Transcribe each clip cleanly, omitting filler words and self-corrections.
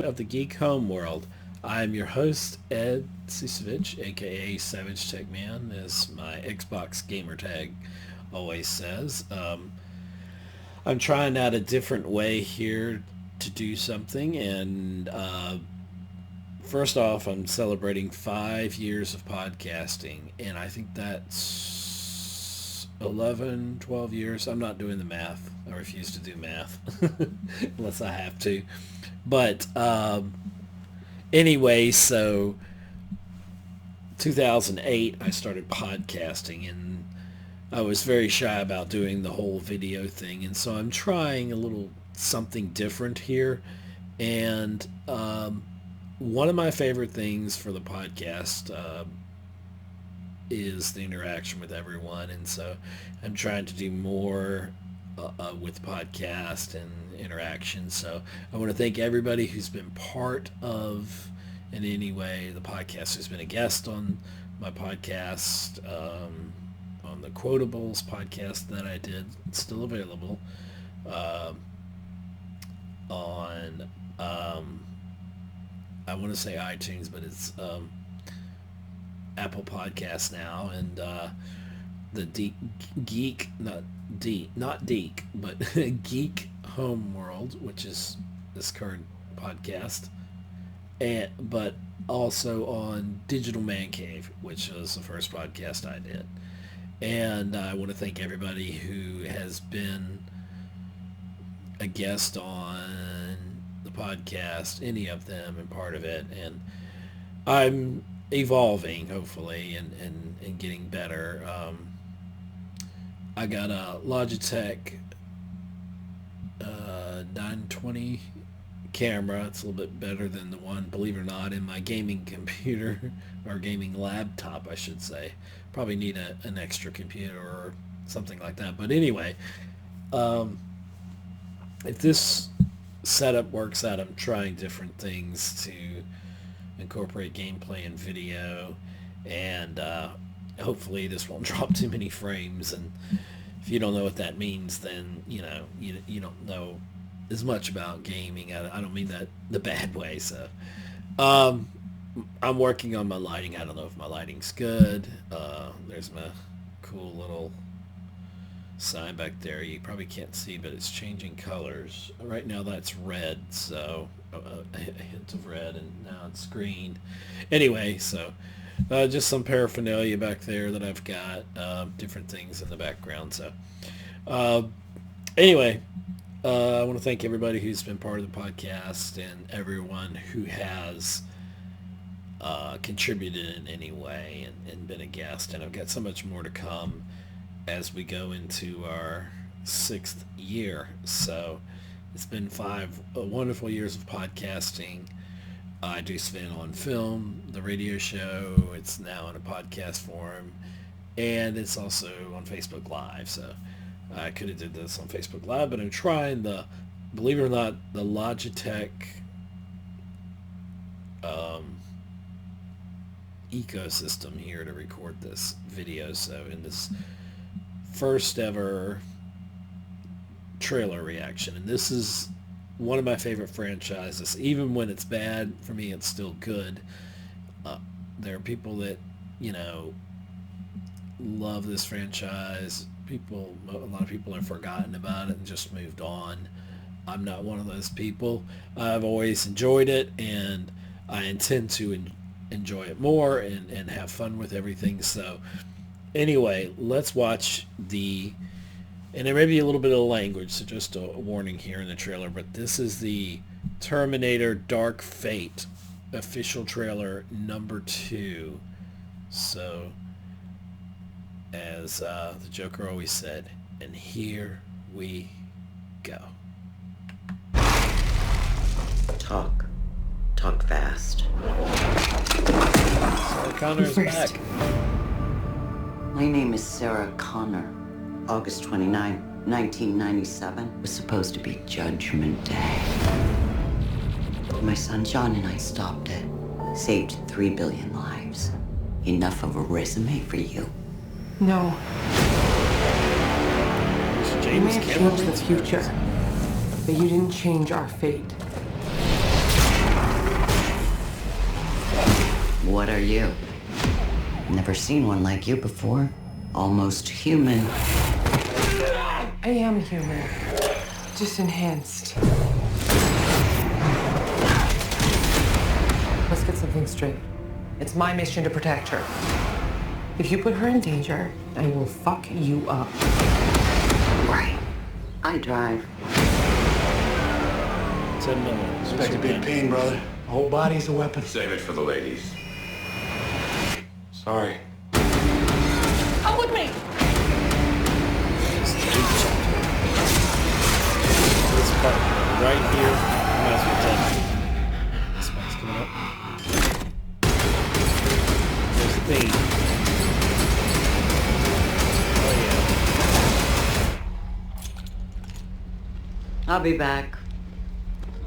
of the Geek Homeworld. I'm your host, Ed Ciucevich, aka Savage Tech Man, as my Xbox gamer tag always says. I'm trying out a different way here to do something, and first off, I'm celebrating 5 years of podcasting, and I think that's 11, 12 years. I'm not doing the math. I refuse to do math unless I have to. But anyway, so 2008, I started podcasting, and I was very shy about doing the whole video thing. And so I'm trying a little something different here. And one of my favorite things for the podcast is the interaction with everyone. And so I'm trying to do more with podcast and interaction. So I want to thank everybody who's been part of, in any way, the podcast, who's been a guest on my podcast, on the Quotables podcast that I did. It's still available on, I want to say iTunes, but it's Apple Podcasts now, and the Geek Homeworld, which is this current podcast, but also on Digital Man Cave, which was the first podcast I did. And I want to thank everybody who has been a guest on the podcast, any of them, and part of it. And I'm evolving, hopefully, and getting better. I got a Logitech 920 camera. It's a little bit better than the one, believe it or not, in my gaming computer, or gaming laptop, I should say. Probably need an extra computer or something like that. But anyway, if this setup works out, I'm trying different things to incorporate gameplay and video, and hopefully this won't drop too many frames. And if you don't know what that means, then you don't know as much about gaming. I don't mean that the bad way. So I'm working on my lighting. I don't know if my lighting's good. There's my cool little sign back there. You probably can't see, but it's changing colors. Right now that's red, so a hint of red, and now it's green. Anyway, so just some paraphernalia back there that I've got, different things in the background. So anyway, I want to thank everybody who's been part of the podcast, and everyone who has contributed in any way and been a guest. And I've got so much more to come as we go into our 6th year. So it's been 5 wonderful years of podcasting. I do spin on film, the radio show. It's now in a podcast form, and it's also on Facebook Live. So I could have did this on Facebook Live, but I'm trying believe it or not, the Logitech ecosystem here to record this video. So in this first ever trailer reaction, and this is one of my favorite franchises. Even when it's bad, for me it's still good. There are people that love this franchise. A lot of people have forgotten about it and just moved on. I'm not one of those people. I've always enjoyed it, and I intend to enjoy it more and have fun with everything. So anyway, let's watch and there may be a little bit of language, so just a warning here in the trailer, but this is the Terminator Dark Fate official trailer number 2. So, as the Joker always said, and here we go. Talk fast. Sarah Connor is back. My name is Sarah Connor. August 29, 1997 was supposed to be Judgment Day. My son John and I stopped it. Saved 3 billion lives. Enough of a resume for you. No. You may have changed the future, but you didn't change our fate. what are you? Never seen one like you before. Almost human. I am human. Just enhanced. Let's get something straight. It's my mission to protect her. If you put her in danger, I will fuck you up. Right. I drive. 10 minutes. Expect a big pain, brother. The whole body's a weapon. Save it for the ladies. Sorry. Come with me! This part right here, might as well tell you. This part's coming up. There's the theme. Oh yeah. I'll be back.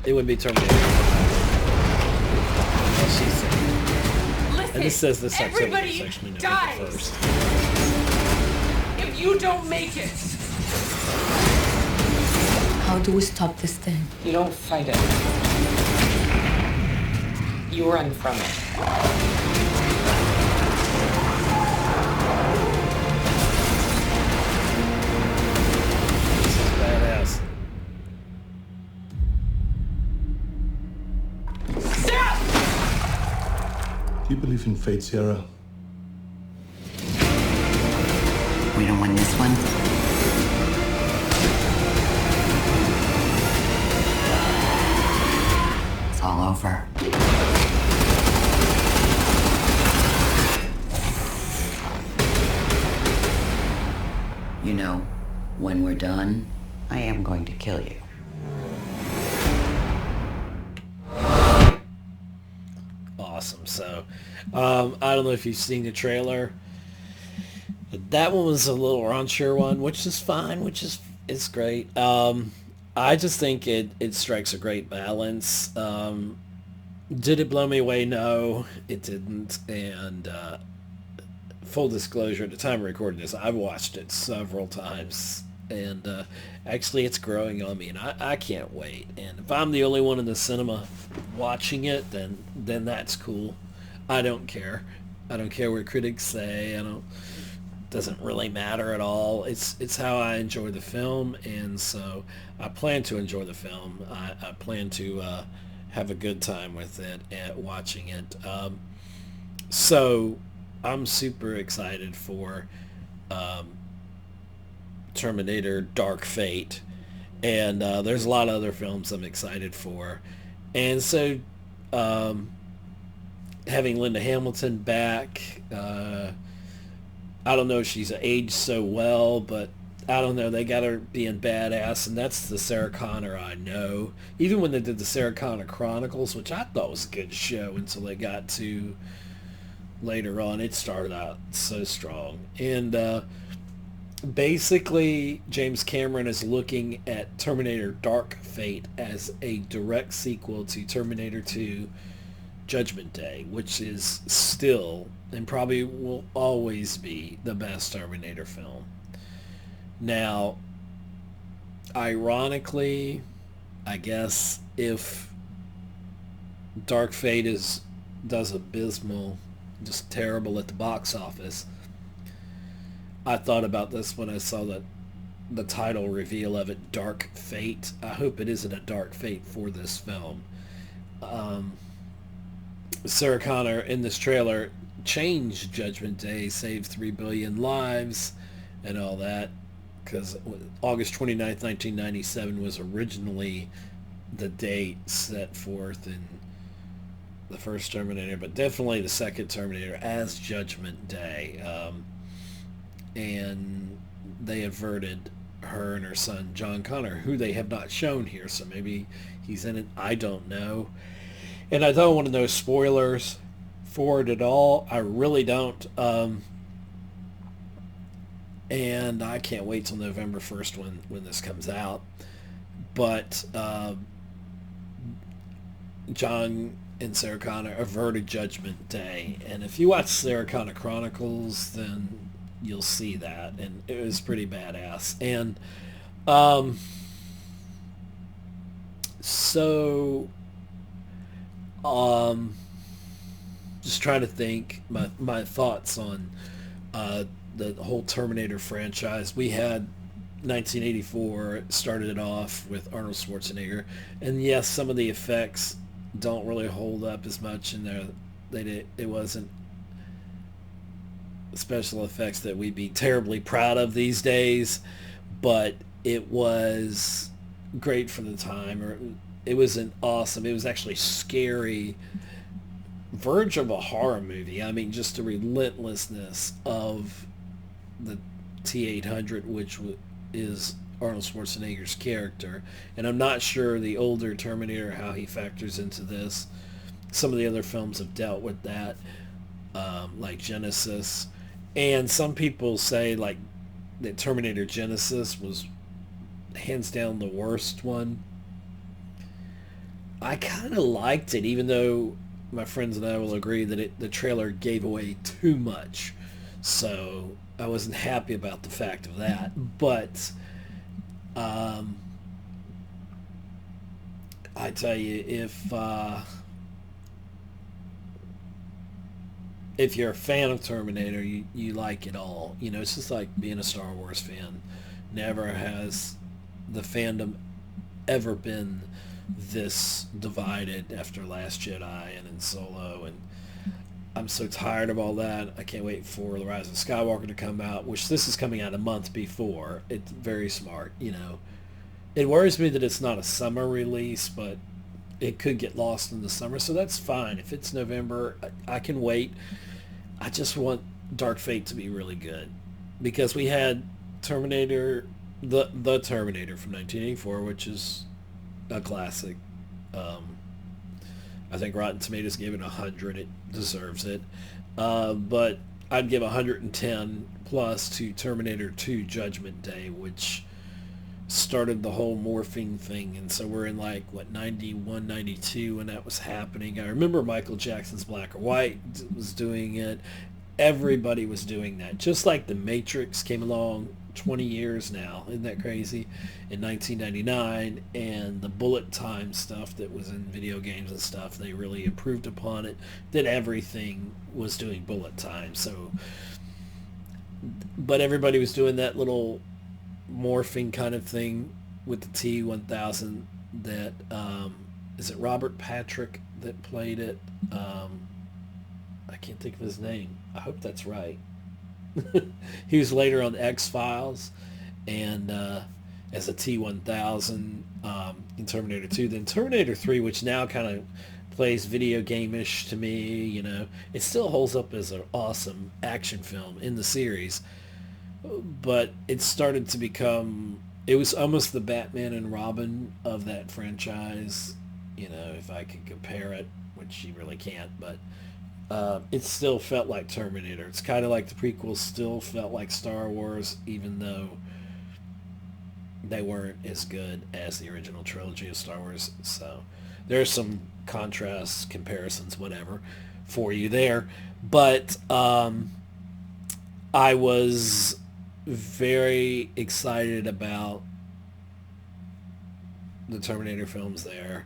It would be Terminator. Well, she said. Listen, And this says this everybody section in dies November 1st. if you don't make it. How do we stop this thing? You don't fight it. You run from it. This is badass. Do you believe in fate, Sierra? We don't win this one. It's all over. You know, when we're done, I am going to kill you. Awesome. So, I don't know if you've seen the trailer. That one was a little raunchier one, which is fine, it's great. I just think it strikes a great balance. Did it blow me away? No, it didn't. And full disclosure, at the time of recording this, I've watched it several times. And actually, it's growing on me, and I can't wait. And if I'm the only one in the cinema watching it, then that's cool. I don't care. I don't care what critics say. Doesn't really matter at all. It's how I enjoy the film, and so I plan to enjoy the film. I plan to have a good time with it and watching it. So I'm super excited for Terminator Dark Fate, and there's a lot of other films I'm excited for. And so having Linda Hamilton back, I don't know if she's aged so well, but I don't know. They got her being badass, and that's the Sarah Connor I know. Even when they did the Sarah Connor Chronicles, which I thought was a good show until they got to later on, it started out so strong. And basically, James Cameron is looking at Terminator Dark Fate as a direct sequel to Terminator 2 Judgment Day, which is still and probably will always be the best Terminator film. Now, ironically, I guess if Dark Fate does abysmal, just terrible at the box office, I thought about this when I saw the title reveal of it, Dark Fate. I hope it isn't a dark fate for this film. Sarah Connor in this trailer changed Judgment Day, saved 3 billion lives and all that, because August 29th, 1997 was originally the date set forth in the first Terminator, but definitely the second Terminator as Judgment Day. And they averted her and her son John Connor, who they have not shown here, so maybe he's in it. I don't know. And I don't want to know spoilers for it at all. I really don't. And I can't wait till November 1st when this comes out. But John and Sarah Connor averted Judgment Day. And if you watch Sarah Connor Chronicles, then you'll see that. And it was pretty badass. And just trying to think my thoughts on the whole Terminator franchise. We had 1984 started it off with Arnold Schwarzenegger, and yes, some of the effects don't really hold up as much in there. It wasn't special effects that we'd be terribly proud of these days, but it was great for the time. It was it was actually scary, verge of a horror movie. I mean, just the relentlessness of the T-800, which is Arnold Schwarzenegger's character. And I'm not sure the older Terminator, how he factors into this. Some of the other films have dealt with that, like Genesis. And some people say like that Terminator Genesis was hands down the worst one. I kind of liked it, even though my friends and I will agree that the trailer gave away too much. So I wasn't happy about the fact of that. But I tell you, if you're a fan of Terminator, you like it all. You know, it's just like being a Star Wars fan. Never has the fandom ever been this divided after Last Jedi and in Solo, and I'm so tired of all that. I can't wait for The Rise of Skywalker to come out, which this is coming out a month before. It's very smart, you know. It worries me that it's not a summer release, but it could get lost in the summer, so that's fine. If it's November, I can wait. I just want Dark Fate to be really good, because we had Terminator, the Terminator from 1984, which is a classic. I think Rotten Tomatoes gave it 100. It deserves it. But I'd give 110 plus to Terminator 2 Judgment Day, which started the whole morphing thing. And so we're in like, 91, 92 when that was happening. I remember Michael Jackson's Black or White was doing it. Everybody was doing that. Just like The Matrix came along 20 years now. Isn't that crazy? In 1999, and the bullet time stuff that was in video games and stuff, they really improved upon it. That everything was doing bullet time. So, but everybody was doing that little morphing kind of thing with the T-1000 that, is it Robert Patrick that played it? I can't think of his name. I hope that's right. He was later on X-Files and as a T-1000 in Terminator 2. Then Terminator 3, which now kind of plays video game-ish to me, you know. It still holds up as an awesome action film in the series. But it started to become... It was almost the Batman and Robin of that franchise, you know, if I could compare it, which you really can't, but... it still felt like Terminator. It's kind of like the prequels still felt like Star Wars, even though they weren't as good as the original trilogy of Star Wars. So there's some contrasts, comparisons, whatever, for you there. But I was very excited about the Terminator films there.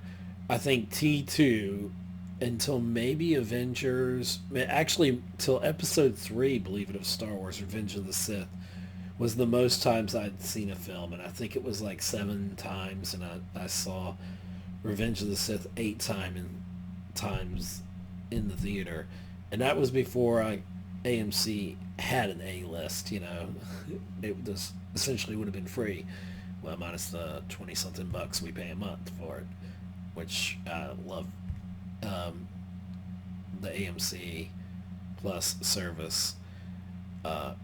I think T2... until maybe Avengers, actually till episode 3, believe it, of Star Wars, Revenge of the Sith, was the most times I'd seen a film, and I think it was like 7 times, and I saw Revenge of the Sith 8 times in the theater, and that was before AMC had an A-list, you know. It was essentially would have been free, well, minus the 20-something bucks we pay a month for it, which I love. The AMC Plus service.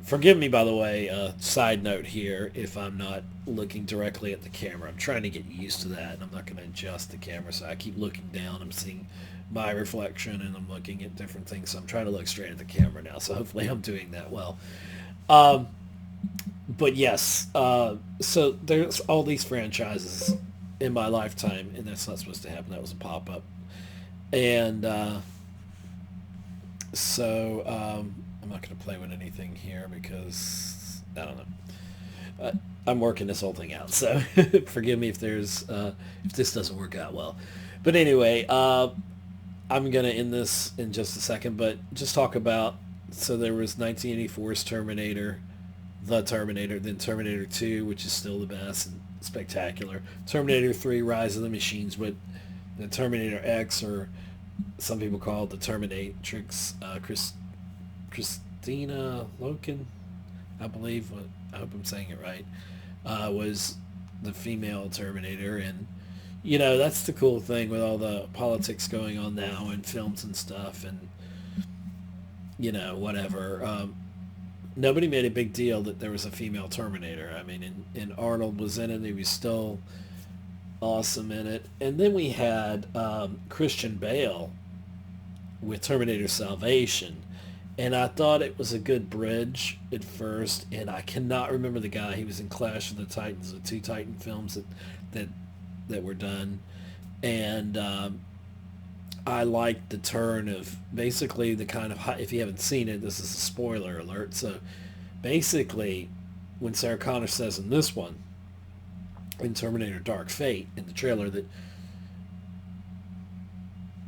Forgive me, by the way, side note here, if I'm not looking directly at the camera. I'm trying to get used to that, and I'm not going to adjust the camera, so I keep looking down. I'm seeing my reflection, and I'm looking at different things, so I'm trying to look straight at the camera now, so hopefully I'm doing that well. But yes, so there's all these franchises in my lifetime, and that's not supposed to happen. That was a pop-up. And so I'm not going to play with anything here because, I don't know. I'm working this whole thing out, so forgive me if there's if this doesn't work out well. But anyway, I I'm going to end this in just a second, but just talk about, so there was 1984's Terminator, The Terminator, then Terminator 2, which is still the best and spectacular. Terminator 3, Rise of the Machines, with the Terminator X, or some people call it the Terminatrix, Christina Loken, I believe, I hope I'm saying it right, was the female Terminator. And, you know, that's the cool thing with all the politics going on now in films and stuff, and, you know, whatever. Nobody made a big deal that there was a female Terminator. I mean, and Arnold was in it. He was still awesome in it. And then we had Christian Bale with Terminator Salvation. And I thought it was a good bridge at first. And I cannot remember the guy. He was in Clash of the Titans, the 2 Titan films that were done. And I liked the turn of basically the kind of, if you haven't seen it, this is a spoiler alert. So basically, when Sarah Connor says in this one, in Terminator Dark Fate, in the trailer, that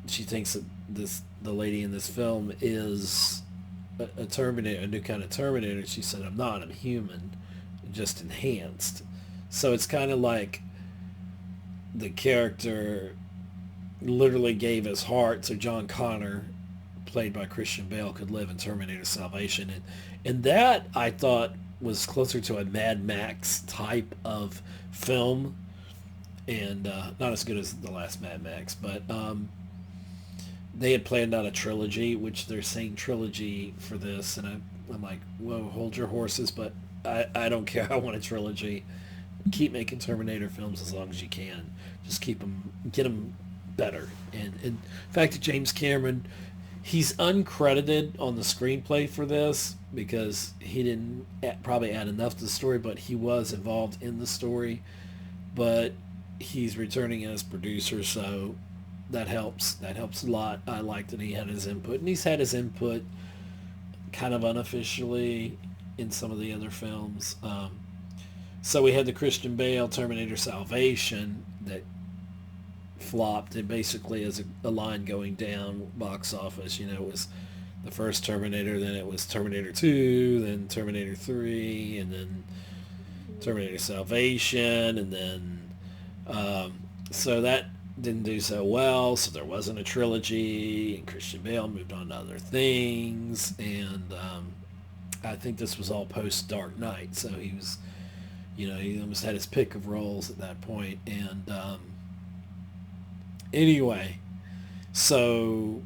she thinks that the lady in this film is a Terminator, a new kind of Terminator. She said, I'm not, I'm human, just enhanced. So it's kind of like the character literally gave his heart so John Connor, played by Christian Bale, could live in Terminator Salvation. And that, I thought, was closer to a Mad Max type of film, and not as good as the last Mad Max, but they had planned out a trilogy, which they're saying trilogy for this, and I'm like, whoa, hold your horses, but I don't care. I want a trilogy. Keep making Terminator films as long as you can. Just get them better. And in fact, James Cameron, he's uncredited on the screenplay for this because he didn't probably add enough to the story, but he was involved in the story. But he's returning as producer, so that helps. That helps a lot. I like that he had his input, and he's had his input kind of unofficially in some of the other films. So we had the Christian Bale Terminator Salvation that flopped. It basically is a line going down box office. You know, it was the first Terminator, then it was Terminator 2, then Terminator 3, and then Terminator Salvation, and then so that didn't do so well, so there wasn't a trilogy, and Christian Bale moved on to other things, and I think this was all post Dark Knight, so he was, you know, he almost had his pick of roles at that point. And anyway, so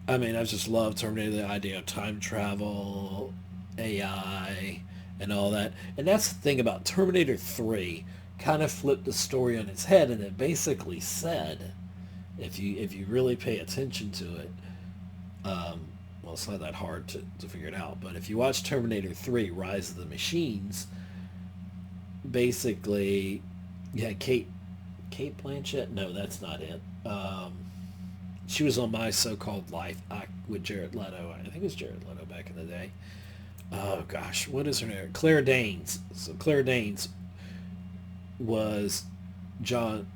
I mean, I just love Terminator, the idea of time travel, AI, and all that. And that's the thing about Terminator 3, kind of flipped the story on its head, and it basically said, if you really pay attention to it, well, it's not that hard to figure it out, but if you watch Terminator 3, Rise of the Machines, basically, yeah, Kate Blanchett? No, that's not it. She was on My So-Called Life with Jared Leto. I think it was Jared Leto back in the day. Oh, gosh, what is her name? Claire Danes. So Claire Danes was John,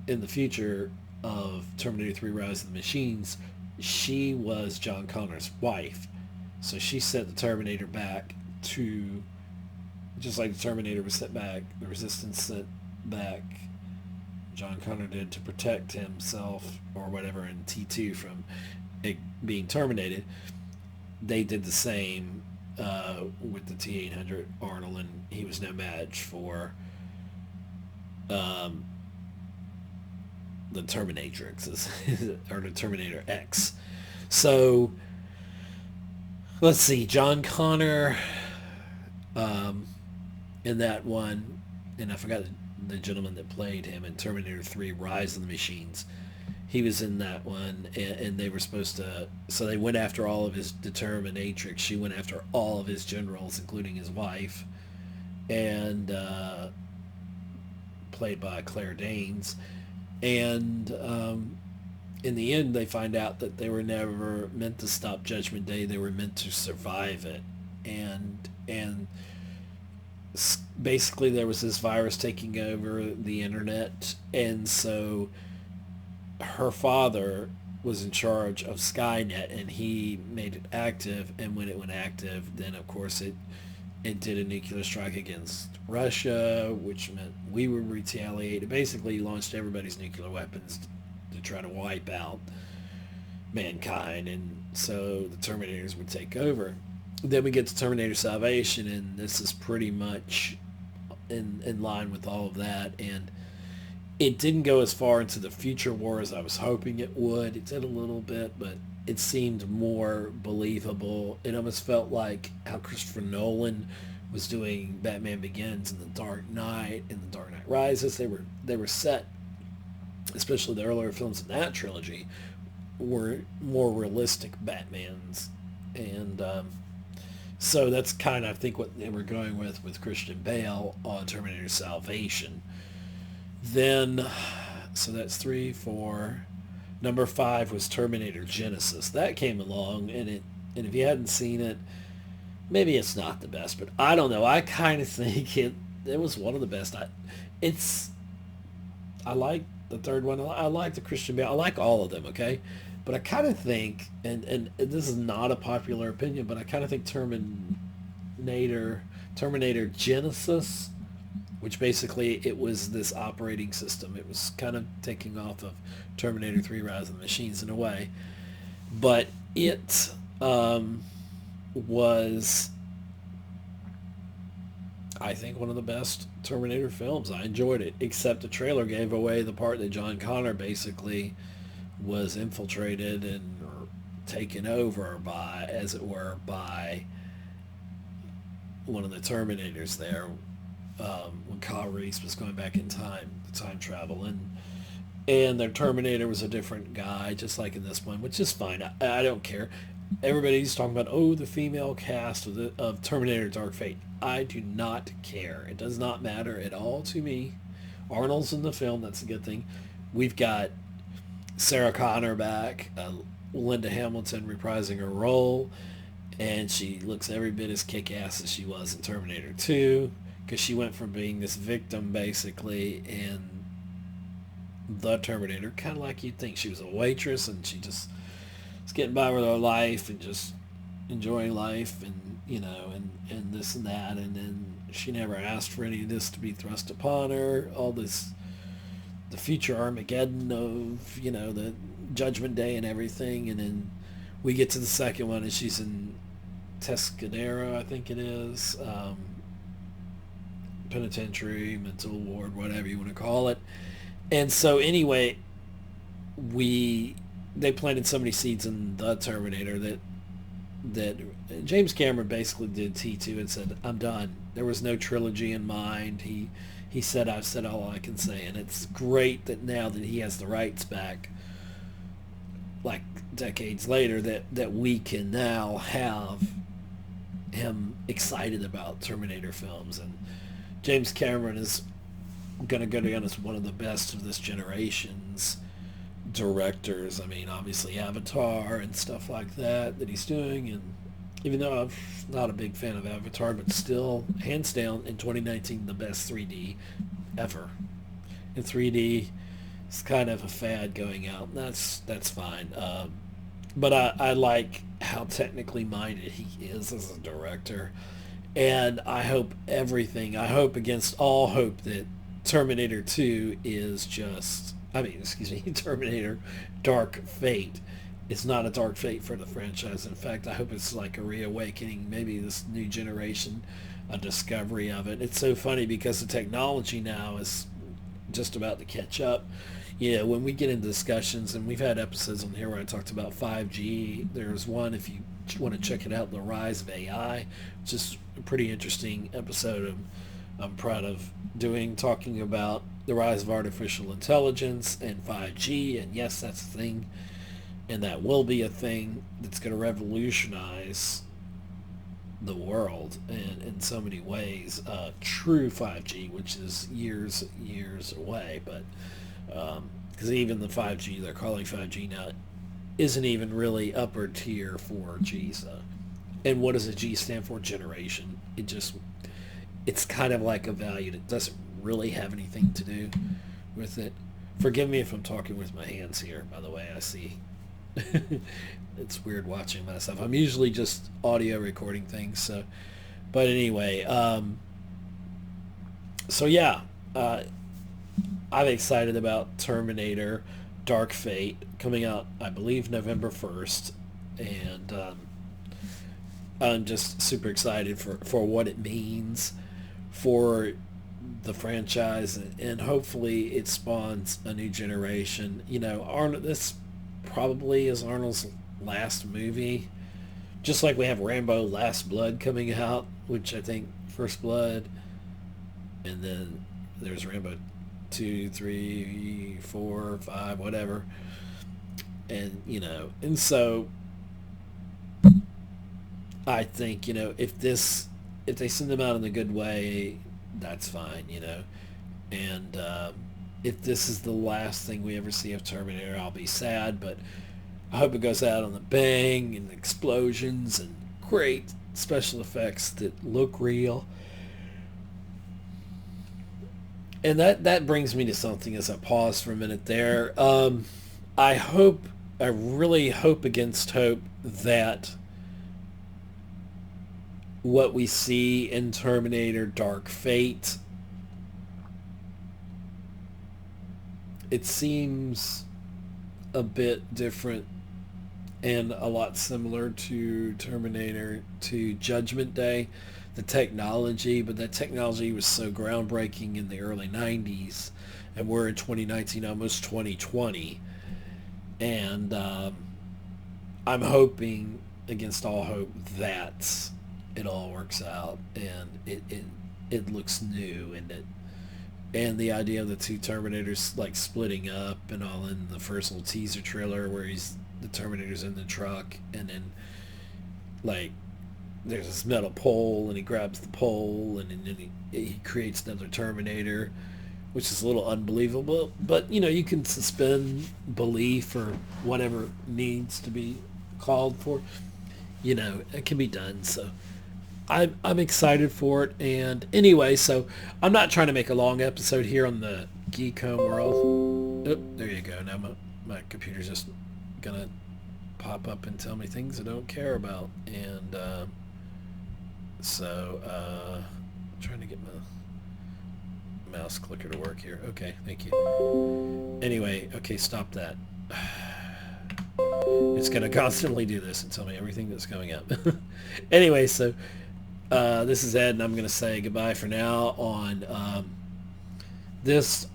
in the future of Terminator 3, Rise of the Machines, she was John Connor's wife. So she sent the Terminator back to, just like the Terminator was sent back, the Resistance sent back John Connor did to protect himself or whatever in T2 from it being terminated. They did the same with the T-800 Arnold, and he was no match for the Terminatrix, or the Terminator X. So let's see, John Connor in that one, and I forgot the gentleman that played him in Terminator 3, Rise of the Machines. He was in that one, and they were supposed to, so they went after all of his determinatrix. She went after all of his generals, including his wife, and played by Claire Danes. And in the end, they find out that they were never meant to stop Judgment Day. They were meant to survive it. And basically there was this virus taking over the internet, and so her father was in charge of Skynet, and he made it active. And when it went active, then of course it did a nuclear strike against Russia, which meant we would retaliate. It basically launched everybody's nuclear weapons to try to wipe out mankind, and so the Terminators would take over. Then we get to Terminator Salvation, and this is pretty much in line with all of that. And it didn't go as far into the future war as I was hoping it would. It did a little bit, but it seemed more believable. It almost felt like how Christopher Nolan was doing Batman Begins and The Dark Knight and The Dark Knight Rises. They were set, especially the earlier films in that trilogy, were more realistic Batmans. And so that's kind of, I think, what they were going with Christian Bale on Terminator Salvation. Then, so that's 3, 4. Number 5 was Terminator Genesis. That came along, and if you hadn't seen it, maybe it's not the best, but I don't know. I kind of think it was one of the best. I like the third one. I like the Christian Bale. I like all of them, okay? But I kind of think, and this is not a popular opinion, but I kind of think Terminator Genesis, which basically it was this operating system. It was kind of taking off of Terminator 3 Rise of the Machines in a way. But it was, I think, one of the best Terminator films. I enjoyed it, except the trailer gave away the part that John Connor basically was infiltrated and taken over by, as it were, by one of the Terminators there, when Kyle Reese was going back in time travel, and their Terminator was a different guy, just like in this one, which is fine. I don't care. Everybody's talking about, the female cast of Terminator Dark Fate. I do not care. It does not matter at all to me. Arnold's in the film. That's a good thing. We've got Sarah Connor back, Linda Hamilton reprising her role, and she looks every bit as kick-ass as she was in Terminator 2, because she went from being this victim, basically, in the Terminator, kind of like you'd think. She was a waitress, and she just was getting by with her life and just enjoying life, and and this and that, and then she never asked for any of this to be thrust upon her. All this, the future Armageddon of, the Judgment Day and everything, and then we get to the second one, and she's in Tescadero, I think it is, penitentiary, mental ward, whatever you want to call it. And so anyway, they planted so many seeds in the Terminator that James Cameron basically did T2 and said, I'm done. There was no trilogy in mind. He said, I've said all I can say. And it's great that now that he has the rights back, like decades later, that we can now have him excited about Terminator films. And James Cameron is going to go down as one of the best of this generation's directors. I mean, obviously Avatar and stuff like that he's doing, and even though I'm not a big fan of Avatar, but still, hands down, in 2019, the best 3D ever. In 3D, it's kind of a fad going out, and that's fine. But I like how technically minded he is as a director, and I hope against all hope that Terminator 2 is just, Terminator Dark Fate. It's not a dark fate for the franchise. In fact, I hope it's like a reawakening, maybe this new generation, a discovery of it. It's so funny because the technology now is just about to catch up. When we get into discussions, and we've had episodes on here where I talked about 5G. There's one, if you want to check it out, The Rise of AI, which is a pretty interesting episode I'm proud of talking about the rise of artificial intelligence and 5G, and yes, that's a thing, and that will be a thing that's going to revolutionize the world in so many ways. True 5G, which is years away, but because even the 5G they're calling 5G now isn't even really upper tier 4G. So, and what does a G stand for? Generation. It's kind of like a value that doesn't really have anything to do with it. Forgive me if I'm talking with my hands here, by the way. I see. It's weird watching myself. I'm usually just audio recording things. So, but anyway, so yeah, I'm excited about Terminator Dark Fate coming out, I believe, November 1st. And I'm just super excited for what it means for the franchise, and hopefully it spawns a new generation. You know, Arnold, this probably is Arnold's last movie. Just like we have Rambo Last Blood coming out, which I think First Blood, and then there's Rambo 2, 3, 4, 5, whatever. And, you know, and so I think, you know, if they send them out in a good way, that's fine, you know. And if this is the last thing we ever see of Terminator, I'll be sad, but I hope it goes out on a bang and explosions and great special effects that look real. And that brings me to something as I pause for a minute there. I really hope against hope that what we see in Terminator Dark Fate, it seems a bit different and a lot similar to Terminator 2 Judgment Day, the technology, but that technology was so groundbreaking in the early 90s, and we're in 2019, almost 2020, and I'm hoping against all hope that it all works out and it looks new, and the idea of the two Terminators like splitting up and all in the first little teaser trailer where the Terminator's in the truck, and then like there's this metal pole and he grabs the pole and then he creates another Terminator, which is a little unbelievable, but you know, you can suspend belief or whatever needs to be called for, you know, it can be done. So I'm excited for it. And anyway, so I'm not trying to make a long episode here on the Geek Homeworld. Oh, there you go. Now my computer's just gonna pop up and tell me things I don't care about. And I'm trying to get my mouse clicker to work here. Okay, thank you. Anyway, okay, stop that. It's gonna constantly do this and tell me everything that's coming up. Anyway, so this is Ed, and I'm going to say goodbye for now on this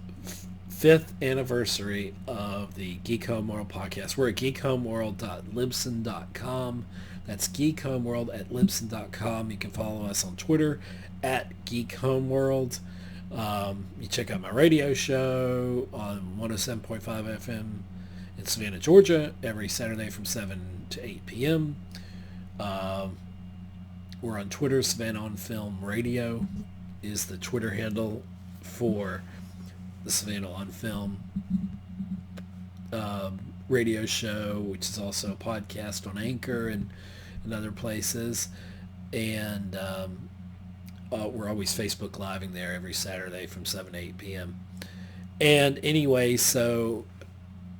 5th anniversary of the Geek Homeworld Podcast. We're at geekhomeworld.libsyn.com. That's geekhomeworld@libsyn.com. You can follow us on Twitter at Geek Homeworld. You check out my radio show on 107.5 FM in Savannah, Georgia, every Saturday from 7 to 8 p.m. We're on Twitter. Savannah on Film Radio is the Twitter handle for the Savannah on Film radio show, which is also a podcast on Anchor and other places. And we're always Facebook Living there every Saturday from 7 to 8 p.m. And anyway, so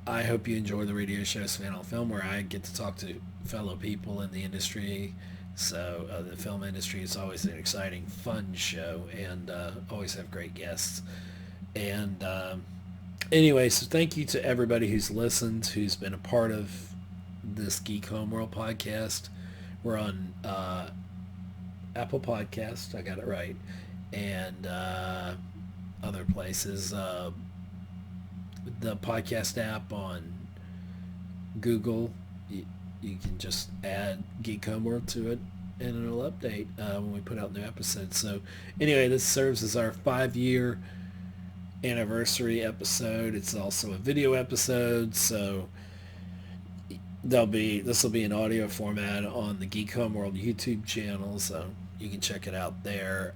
I hope you enjoy the radio show Savannah on Film, where I get to talk to fellow people in the industry. So the film industry is always an exciting, fun show, and always have great guests. And anyway, so thank you to everybody who's listened, who's been a part of this Geek Homeworld podcast. We're on Apple Podcast, I got it right, and other places. The podcast app on Google, you can just add Geek Homeworld to it, and it'll update when we put out new episodes. So anyway, this serves as our 5-year anniversary episode. It's also a video episode, so this will be an audio format on the Geek Homeworld YouTube channel, so you can check it out there.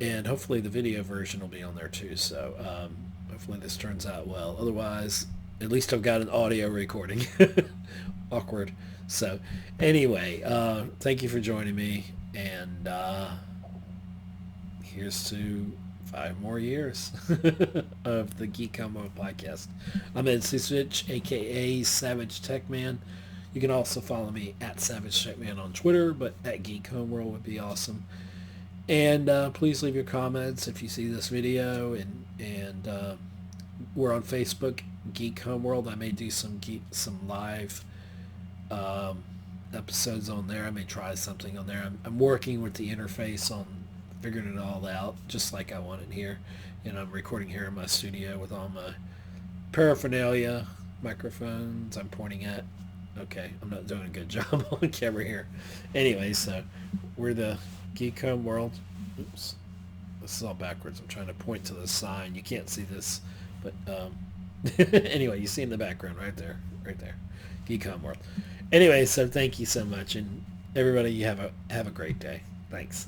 And hopefully the video version will be on there too, so hopefully this turns out well. Otherwise, at least I've got an audio recording. Awkward. So anyway, thank you for joining me, and here's to 5 more years of the Geek Homeworld Podcast. I'm in Ciucevich, a.k.a. Savage Tech Man. You can also follow me at Savage Tech Man on Twitter, but at Geek Homeworld would be awesome. And please leave your comments if you see this video. And we're on Facebook, Geek Homeworld. I may do some live episodes on there. I may try something on there. I'm working with the interface on figuring it all out, just like I want it here. And I'm recording here in my studio with all my paraphernalia, microphones I'm pointing at. Okay, I'm not doing a good job on camera here. Anyway, so we're the Geek Homeworld. Oops. This is all backwards. I'm trying to point to the sign. You can't see this, but anyway, you see in the background right there. Geek Homeworld. Anyway, so thank you so much, and everybody, you have a great day. Thanks.